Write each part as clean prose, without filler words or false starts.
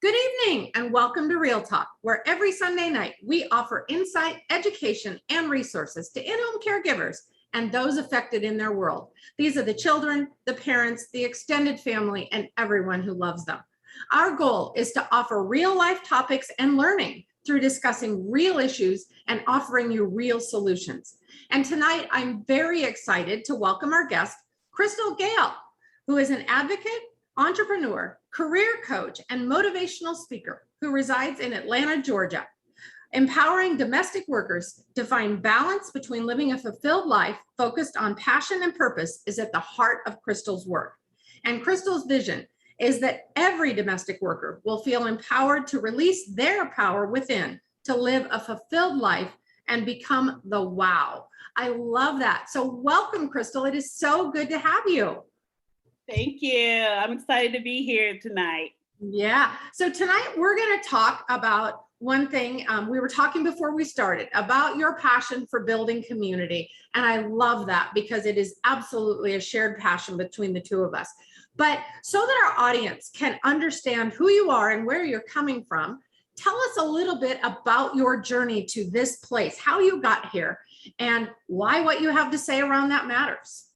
Good evening and welcome to Real Talk, where every Sunday night we offer insight, education, and resources to in-home caregivers and those affected in their world. These are the children, the parents, the extended family, and everyone who loves them. Our goal is to offer real-life topics and learning through discussing real issues and offering you real solutions. And tonight, I'm very excited to welcome our guest, Gail, who is an advocate, entrepreneur, career coach, and motivational speaker who resides in Atlanta, Georgia. Empowering domestic workers to find balance between living a fulfilled life focused on passion and purpose is at the heart of Crystal's work. And Crystal's vision is that every domestic worker will feel empowered to release their power within to live a fulfilled life and become the wow. I love that. So welcome, Crystal. It is so good to have you. Thank you. I'm excited to be here tonight. Yeah. So tonight we're going to talk about one thing. We were talking before we started about your passion for building community. And I love that because it is absolutely a shared passion between the two of us. But so that our audience can understand who you are and where you're coming from, tell us a little bit about your journey to this place, how you got here, and why what you have to say around that matters.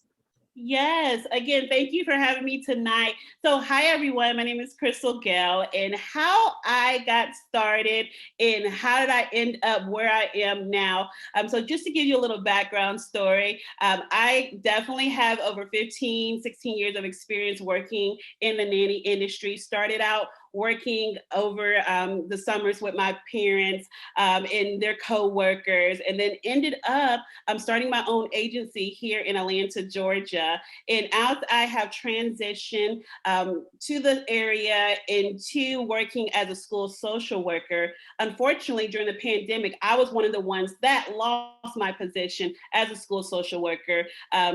Yes, again, thank you for having me tonight. So hi, everyone. My name is Gail, and how I got started and how did I end up where I am now. So just to give you a little background story, I definitely have over 15, 16 years of experience working in the nanny industry. Started out working over the summers with my parents and their co-workers, and then ended up starting my own agency here in Atlanta, Georgia. And as I have transitioned to the area into working as a school social worker, unfortunately, during the pandemic, I was one of the ones that lost my position as a school social worker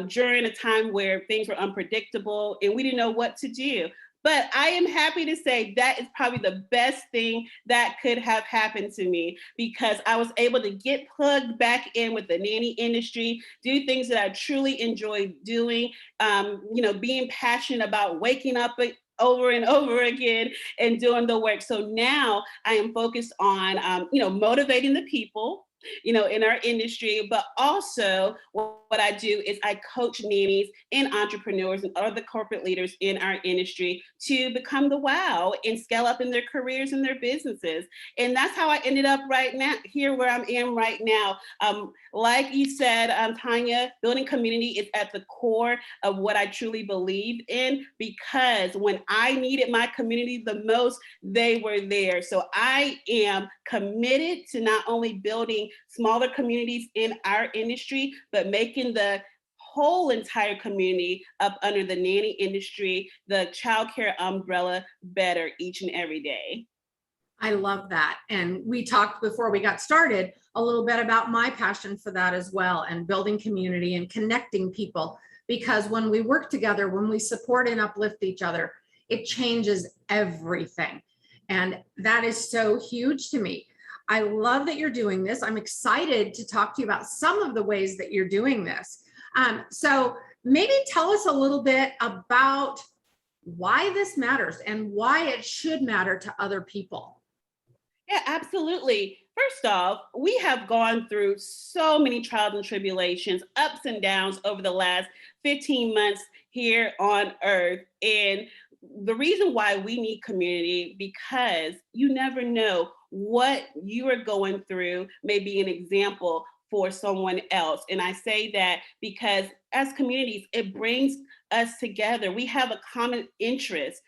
during a time where things were unpredictable and we didn't know what to do. But I am happy to say that is probably the best thing that could have happened to me, because I was able to get plugged back in with the nanny industry, do things that I truly enjoy doing, being passionate about waking up over and over again and doing the work. So now I am focused on, motivating the people, in our industry, but also what I do is I coach nannies and entrepreneurs and other corporate leaders in our industry to become the wow and scale up in their careers and their businesses. And that's how I ended up right now, here where I am right now. Like you said, Tanya, building community is at the core of what I truly believe in, because when I needed my community the most, they were there. So I am committed to not only building smaller communities in our industry, but making the whole entire community up under the nanny industry, the childcare umbrella, better each and every day. I love that. And we talked before we got started a little bit about my passion for that as well, and building community and connecting people, because when we work together, when we support and uplift each other, it changes everything. And that is so huge to me. I love that you're doing this. I'm excited to talk to you about some of the ways that you're doing this. So maybe tell us a little bit about why this matters and why it should matter to other people. Yeah, absolutely. First off, we have gone through so many trials and tribulations, ups and downs over the last 15 months here on earth. And the reason why we need community, because you never know what you are going through may be an example for someone else. And I say that because as communities, it brings us together. We have a common interest.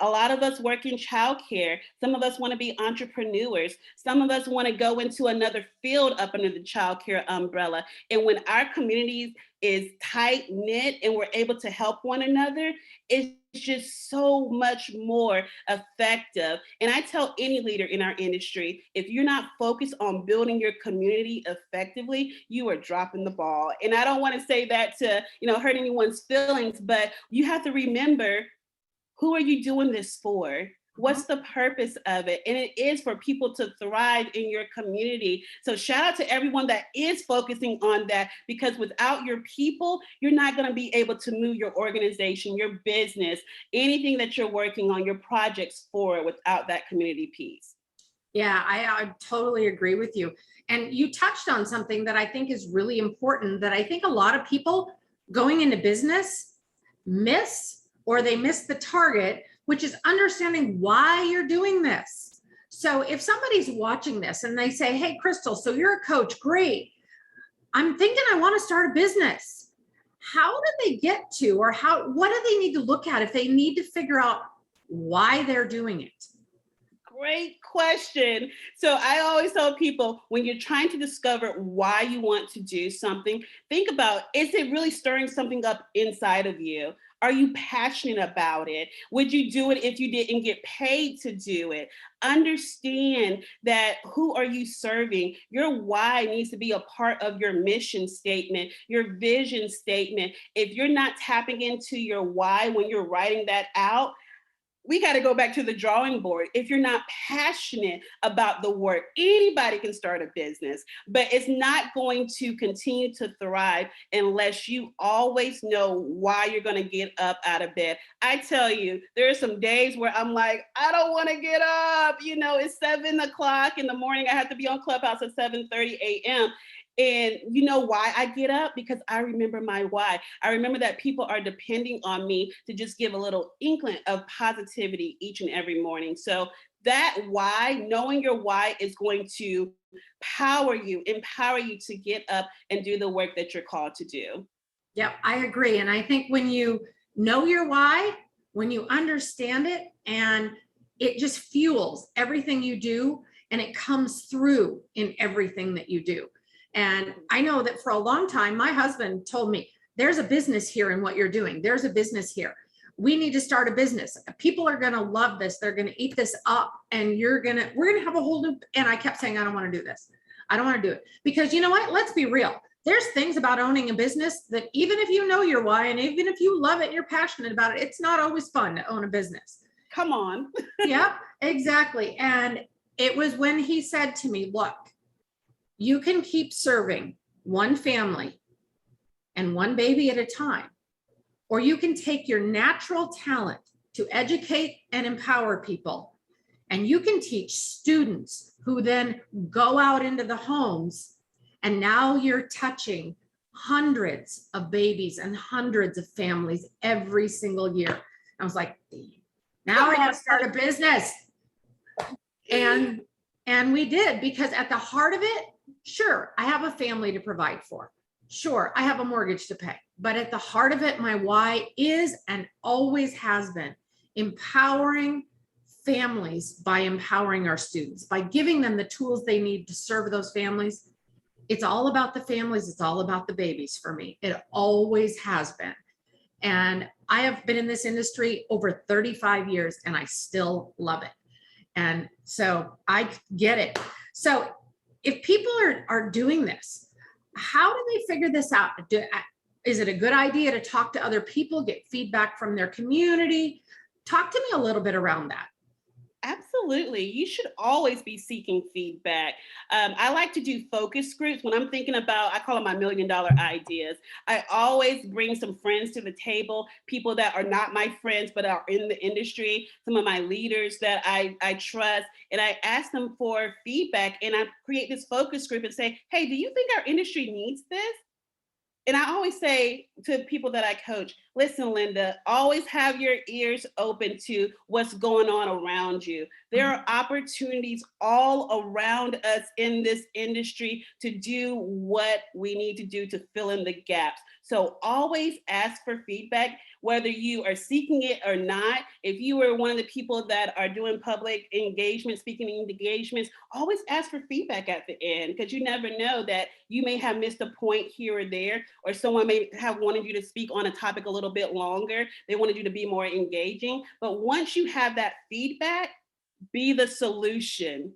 A lot of us work in childcare. Some of us want to be entrepreneurs. Some of us want to go into another field up under the childcare umbrella. And when our communities is tight knit and we're able to help one another, it's just so much more effective. And I tell any leader in our industry, if you're not focused on building your community effectively, you are dropping the ball. And I don't want to say that to, hurt anyone's feelings, but you have to remember, who are you doing this for? What's the purpose of it? And it is for people to thrive in your community. So shout out to everyone that is focusing on that, because without your people, you're not going to be able to move your organization, your business, anything that you're working on, your projects forward without that community piece. Yeah, I totally agree with you. And you touched on something that I think is really important, that I think a lot of people going into business miss, or they miss the target, which is understanding why you're doing this. So if somebody's watching this and they say, hey, Crystal, so you're a coach, great. I'm thinking I want to start a business. How do they get to, or what do they need to look at if they need to figure out why they're doing it? Great question. So I always tell people, when you're trying to discover why you want to do something, think about, is it really stirring something up inside of you? Are you passionate about it? Would you do it if you didn't get paid to do it? Understand that, who are you serving? Your why needs to be a part of your mission statement, your vision statement. If you're not tapping into your why when you're writing that out, we got to go back to the drawing board. If you're not passionate about the work, anybody can start a business, but it's not going to continue to thrive unless you always know why you're going to get up out of bed. I tell you, there are some days where I'm like, I don't want to get up. You know, it's 7 o'clock in the morning. I have to be on Clubhouse at 7:30 a.m. And you know why I get up? Because I remember my why. I remember that people are depending on me to just give a little inkling of positivity each and every morning. So that why, knowing your why, is going to empower you to get up and do the work that you're called to do. Yep, I agree. And I think when you know your why, when you understand it, and it just fuels everything you do, and it comes through in everything that you do. And I know that for a long time, my husband told me, there's a business here in what you're doing. There's a business here. We need to start a business. People are going to love this. They're going to eat this up, and we're going to have a whole new, and I kept saying, I don't want to do this. I don't want to do it. Because you know what? Let's be real. There's things about owning a business that, even if you know your why, and even if you love it and you're passionate about it, it's not always fun to own a business. Come on. Yeah, exactly. And it was when he said to me, look, you can keep serving one family and one baby at a time, or you can take your natural talent to educate and empower people, and you can teach students who then go out into the homes, and now you're touching hundreds of babies and hundreds of families every single year. I was like, now I got to start a business. And we did, because at the heart of it, sure, I have a family to provide for. Sure, I have a mortgage to pay. But at the heart of it, my why is, and always has been, empowering families by empowering our students, by giving them the tools they need to serve those families. It's all about the families. It's all about the babies for me. It always has been. And I have been in this industry over 35 years, and I still love it. And so I get it. So if people are doing this, how do they figure this out? Is it a good idea to talk to other people, get feedback from their community? Talk to me a little bit around that. Absolutely. You should always be seeking feedback. I like to do focus groups when I'm thinking about, I call them my $1 million ideas. I always bring some friends to the table, people that are not my friends, but are in the industry, some of my leaders that I trust, and I ask them for feedback, and I create this focus group and say, hey, do you think our industry needs this? And I always say to people that I coach, listen, Linda, always have your ears open to what's going on around you. There are opportunities all around us in this industry to do what we need to do to fill in the gaps. So always ask for feedback, whether you are seeking it or not. If you are one of the people that are doing public engagement, speaking engagements, always ask for feedback at the end, because you never know that you may have missed a point here or there, or someone may have wanted you to speak on a topic a little bit longer. They wanted you to be more engaging. But once you have that feedback, be the solution.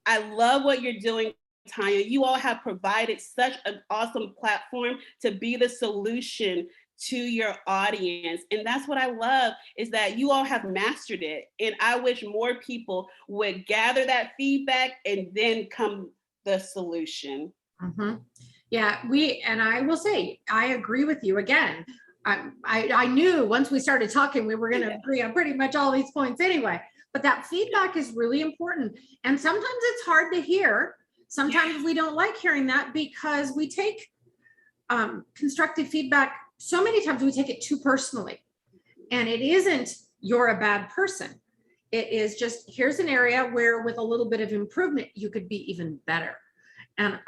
I love what you're doing, Tanya. You all have provided such an awesome platform to be the solution to your audience. And that's what I love, is that you all have mastered it. And I wish more people would gather that feedback and then come the solution. Mhm. Yeah, and I will say, I agree with you again. I knew once we started talking, we were going to agree on pretty much all these points anyway. But that feedback is really important. And sometimes it's hard to hear. Sometimes we don't like hearing that because we take constructive feedback. So many times we take it too personally. And it isn't, you're a bad person. It is just, here's an area where with a little bit of improvement, you could be even better. And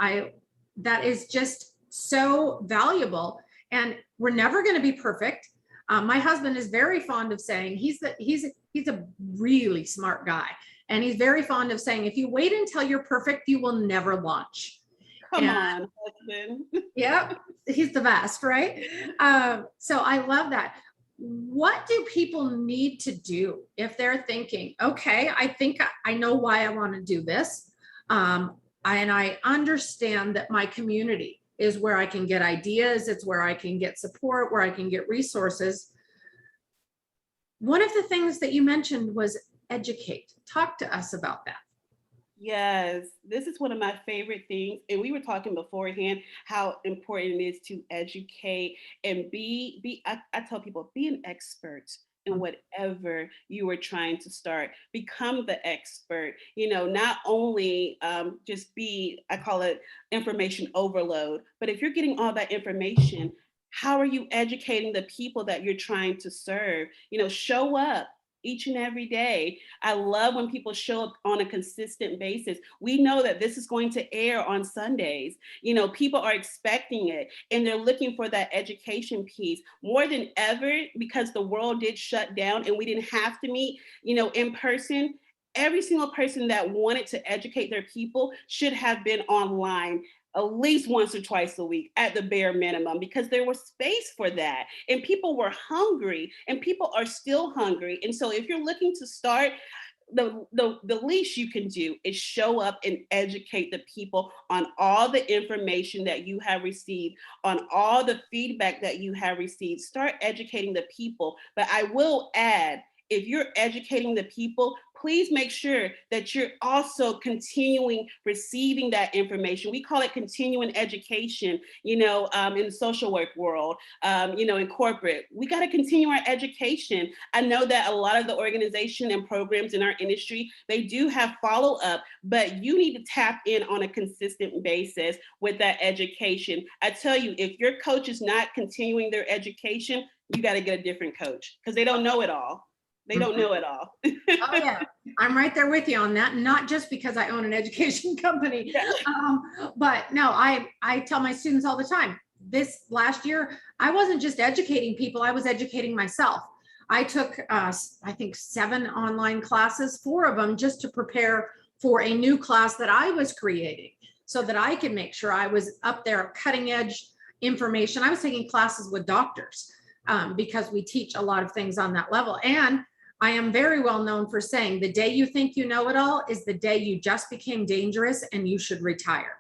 that is just so valuable. And we're never going to be perfect. My husband is very fond of saying, he's a really smart guy. And he's very fond of saying, if you wait until you're perfect, you will never launch. Come on, husband. Yep, he's the best, right? So I love that. What do people need to do if they're thinking, okay, I think I know why I want to do this. And I understand that my community is where I can get ideas. It's where I can get support, where I can get resources. One of the things that you mentioned was educate. Talk to us about that. Yes, this is one of my favorite things. And we were talking beforehand how important it is to educate and I tell people, be an expert in whatever you are trying to start. Become the expert, not only just be, I call it information overload, but if you're getting all that information, how are you educating the people that you're trying to serve? Show up each and every day. I love when people show up on a consistent basis. We know that this is going to air on Sundays. People are expecting it and they're looking for that education piece more than ever, because the world did shut down and we didn't have to meet, in person. Every single person that wanted to educate their people should have been online at least once or twice a week at the bare minimum, because there was space for that. And people were hungry and people are still hungry. And so if you're looking to start, the least you can do is show up and educate the people on all the information that you have received, on all the feedback that you have received. Start educating the people. But I will add, if you're educating the people, please make sure that you're also continuing receiving that information. We call it continuing education, in the social work world, in corporate. We got to continue our education. I know that a lot of the organization and programs in our industry, they do have follow-up, but you need to tap in on a consistent basis with that education. I tell you, if your coach is not continuing their education, you got to get a different coach, because they don't know it all. They don't know it all. Oh yeah, I'm right there with you on that. Not just because I own an education company, but no, I tell my students all the time, this last year, I wasn't just educating people, I was educating myself. I took, I think 7 online classes, 4 of them just to prepare for a new class that I was creating so that I could make sure I was up there cutting edge information. I was taking classes with doctors because we teach a lot of things on that level. And I am very well known for saying the day you think you know it all is the day you just became dangerous and you should retire.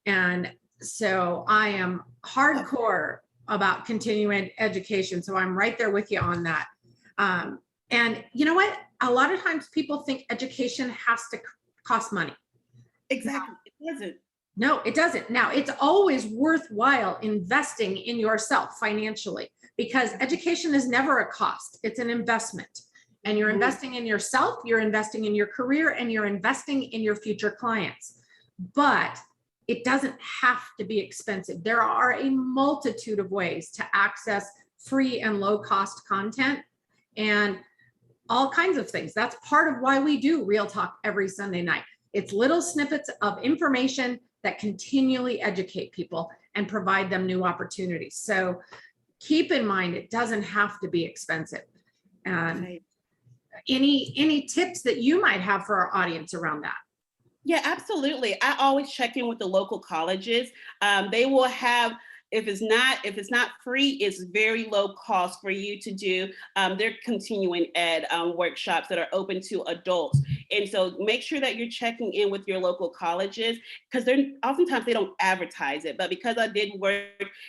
And so I am hardcore about continuing education. So I'm right there with you on that. And you know what? A lot of times people think education has to cost money. Exactly. It doesn't. No, it doesn't. Now, it's always worthwhile investing in yourself financially, because education is never a cost. It's an investment. And you're investing in yourself, you're investing in your career, and you're investing in your future clients. But it doesn't have to be expensive. There are a multitude of ways to access free and low cost content and all kinds of things. That's part of why we do Real Talk every Sunday night. It's little snippets of information that continually educate people and provide them new opportunities. So keep in mind, it doesn't have to be expensive. Right. Any tips that you might have for our audience around that? Yeah, absolutely. I always check in with the local colleges. They will have if it's not free, it's very low cost for you to do their continuing ed workshops that are open to adults. And so make sure that you're checking in with your local colleges, because they're oftentimes they don't advertise it. But because I did work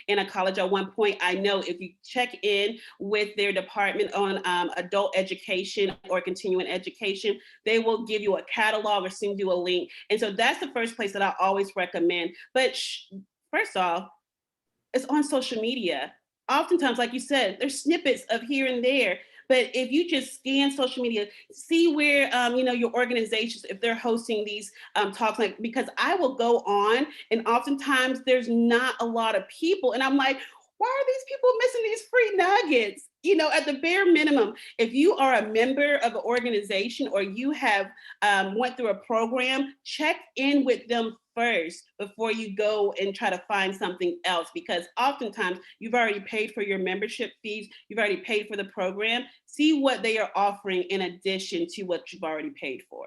in a college at one point, I know if you check in with their department on adult education or continuing education, they will give you a catalog or send you a link. And so that's the first place that I always recommend. But first off, it's on social media. Oftentimes, like you said, there's snippets of here and there. But if you just scan social media, see where your organizations, if they're hosting these talks, like, because I will go on and oftentimes there's not a lot of people, and I'm like, why are these people missing these free nuggets? At the bare minimum, if you are a member of an organization or you have went through a program, check in with them first before you go and try to find something else, because oftentimes you've already paid for your membership fees, you've already paid for the program. See what they are offering in addition to what you've already paid for.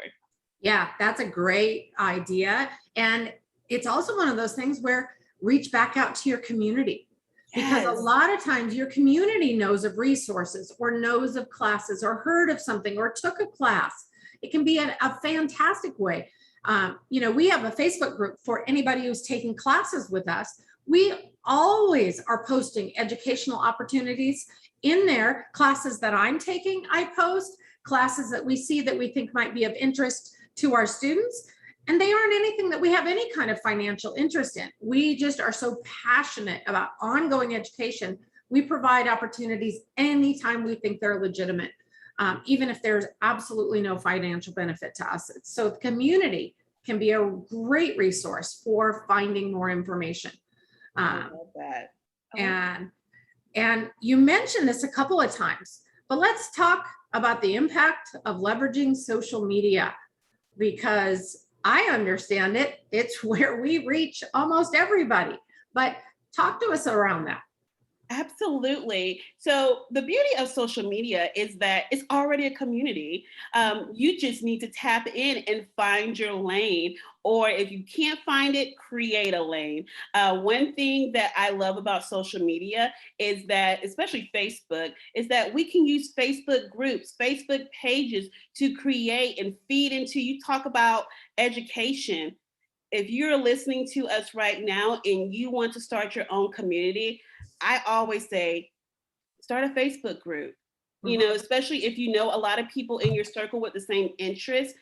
Yeah, that's a great idea. And it's also one of those things where reach back out to your community. Because Yes. a lot of times your community knows of resources or knows of classes or heard of something or took a class. It can be a fantastic way. We have a Facebook group for anybody who's taking classes with us. We always are posting educational opportunities in there. Classes that I'm taking, I post. Classes that we see that we think might be of interest to our students. And they aren't anything that we have any kind of financial interest in. We just are so passionate about ongoing education. We provide opportunities anytime we think they're legitimate, even if there's absolutely no financial benefit to us. So the community can be a great resource for finding more information. I love that. And you mentioned this a couple of times, but let's talk about the impact of leveraging social media, because I understand it's where we reach almost everybody, but talk to us around that. Absolutely. So the beauty of social media is that it's already a community. You just need to tap in and find your lane. Or if you can't find it, create a lane. One thing that I love about social media is that, especially Facebook, is that we can use Facebook groups, Facebook pages to create and feed into, you talk about education. If you're listening to us right now and you want to start your own community, I always say, start a Facebook group. Especially if you know a lot of people in your circle with the same interests,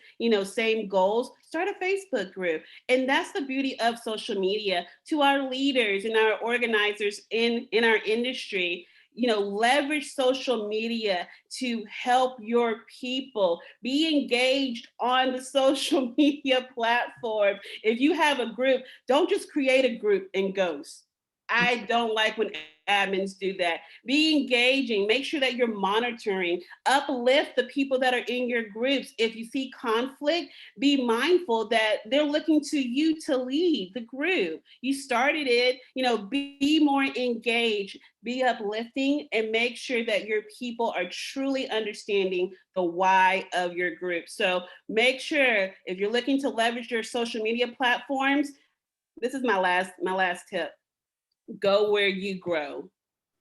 same goals, start a Facebook group. And that's the beauty of social media. To our leaders and our organizers in our industry, leverage social media to help your people. Be engaged on the social media platform. If you have a group, don't just create a group and ghost. I don't like when admins do that. Be engaging. Make sure that you're monitoring. Uplift the people that are in your groups. If you see conflict, be mindful that they're looking to you to lead the group. You started it, be more engaged, be uplifting, and make sure that your people are truly understanding the why of your group. So make sure, if you're looking to leverage your social media platforms, this is my last tip. Go where you grow.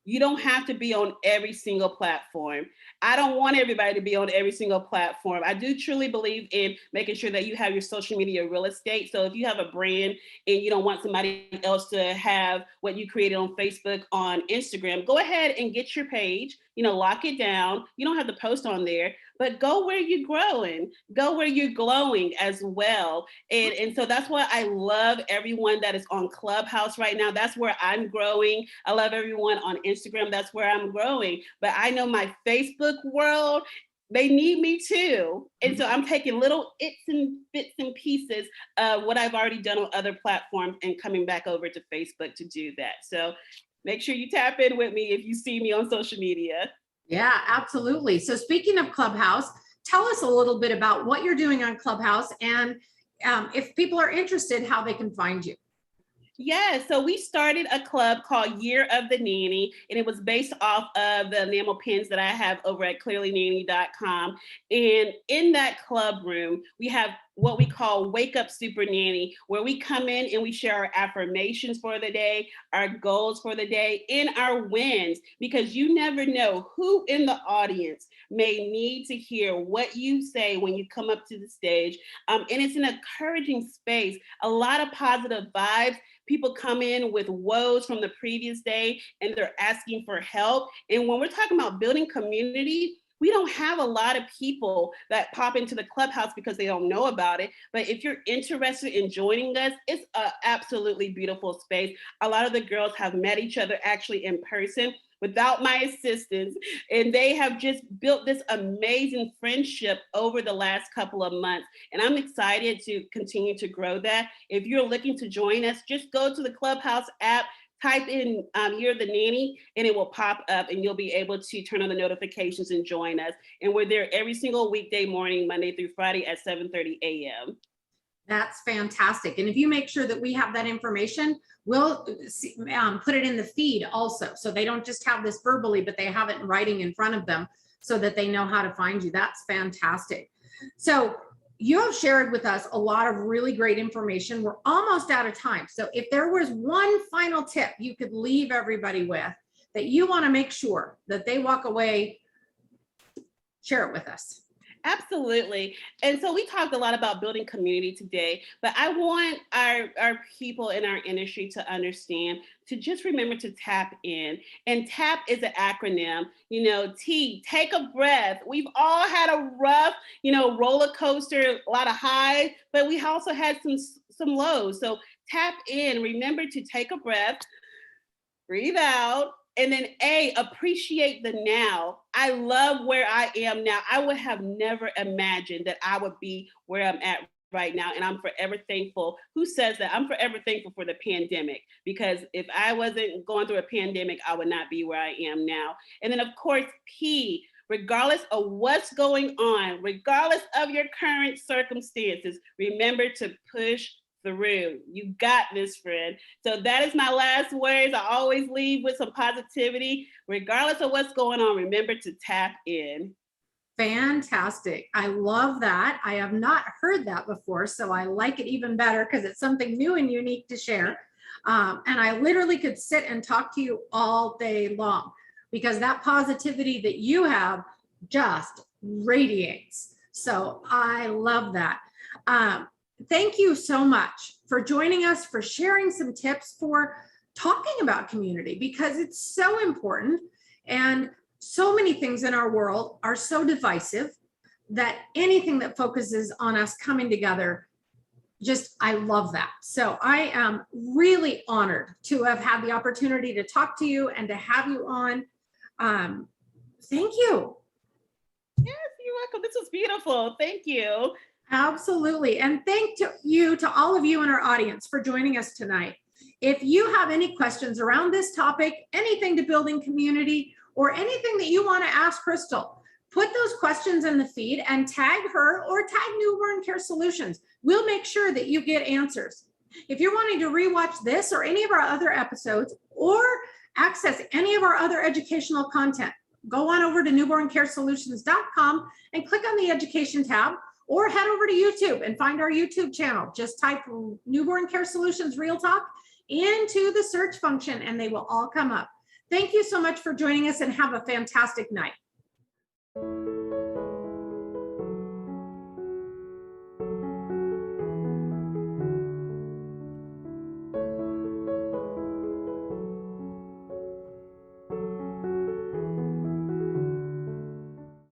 You don't have to be on every single platform. I don't want everybody to be on every single platform. I do truly believe in making sure that you have your social media real estate. So if you have a brand and you don't want somebody else to have what you created on Facebook, on Instagram, go ahead and get your page, lock it down. You don't have to post on there, but go where you're growing, go where you're glowing as well. And so that's why I love everyone that is on Clubhouse right now. That's where I'm growing. I love everyone on Instagram. That's where I'm growing. But I know my Facebook world, they need me too. And so I'm taking little bits and pieces of what I've already done on other platforms and coming back over to Facebook to do that. So make sure you tap in with me if you see me on social media. Yeah, absolutely. So speaking of Clubhouse, tell us a little bit about what you're doing on Clubhouse, and if people are interested, how they can find you. Yeah, so we started a club called Year of the Nanny, and it was based off of the enamel pins that I have over at clearlynanny.com. And in that club room, we have what we call Wake Up Super Nanny, where we come in and we share our affirmations for the day, our goals for the day, and our wins, because you never know who in the audience may need to hear what you say when you come up to the stage. And it's an encouraging space, a lot of positive vibes. People come in with woes from the previous day and they're asking for help. And when we're talking about building community, we don't have a lot of people that pop into the clubhouse because they don't know about it. But if you're interested in joining us, it's an absolutely beautiful space. A lot of the girls have met each other actually in person without my assistance. And they have just built this amazing friendship over the last couple of months. And I'm excited to continue to grow that. If you're looking to join us, just go to the Clubhouse app, type in You're the Nanny, and it will pop up and you'll be able to turn on the notifications and join us. And we're there every single weekday morning, Monday through Friday at 7:30 a.m. That's fantastic. And if you make sure that we have that information, we'll put it in the feed also. So they don't just have this verbally, but they have it in writing in front of them so that they know how to find you. That's fantastic. So you have shared with us a lot of really great information. We're almost out of time. So if there was one final tip you could leave everybody with that you want to make sure that they walk away, share it with us. Absolutely. And so we talked a lot about building community today, but I want our people in our industry to understand to just remember to tap in. And TAP is an acronym, T, take a breath. We've all had a rough, roller coaster, a lot of highs, but we also had some lows. So tap in, remember to take a breath, breathe out. And then A, appreciate the now. I love where I am now. I would have never imagined that I would be where I'm at right now. And I'm forever thankful. Who says that? I'm forever thankful for the pandemic, because if I wasn't going through a pandemic, I would not be where I am now. And then of course, P, regardless of what's going on, regardless of your current circumstances, remember to push through. You got this, friend. So that is my last words. I always leave with some positivity. Regardless of what's going on, remember to tap in. Fantastic. I love that. I have not heard that before, so I like it even better because it's something new and unique to share. And I literally could sit and talk to you all day long because that positivity that you have just radiates. So I love that. Thank you so much for joining us, for sharing some tips, for talking about community, because it's so important. And so many things in our world are so divisive that anything that focuses on us coming together, I love that. So I am really honored to have had the opportunity to talk to you and to have you on. Thank you. Yes, you're welcome. This was beautiful. Thank you. Absolutely. And thank you to all of you in our audience for joining us tonight. If you have any questions around this topic, anything to building community, or anything that you want to ask Crystal, put those questions in the feed and tag her or tag Newborn Care Solutions. We'll make sure that you get answers. If you're wanting to rewatch this or any of our other episodes or access any of our other educational content, go on over to newborncaresolutions.com and click on the education tab, or head over to YouTube and find our YouTube channel. Just type Newborn Care Solutions Real Talk into the search function and they will all come up. Thank you so much for joining us and have a fantastic night.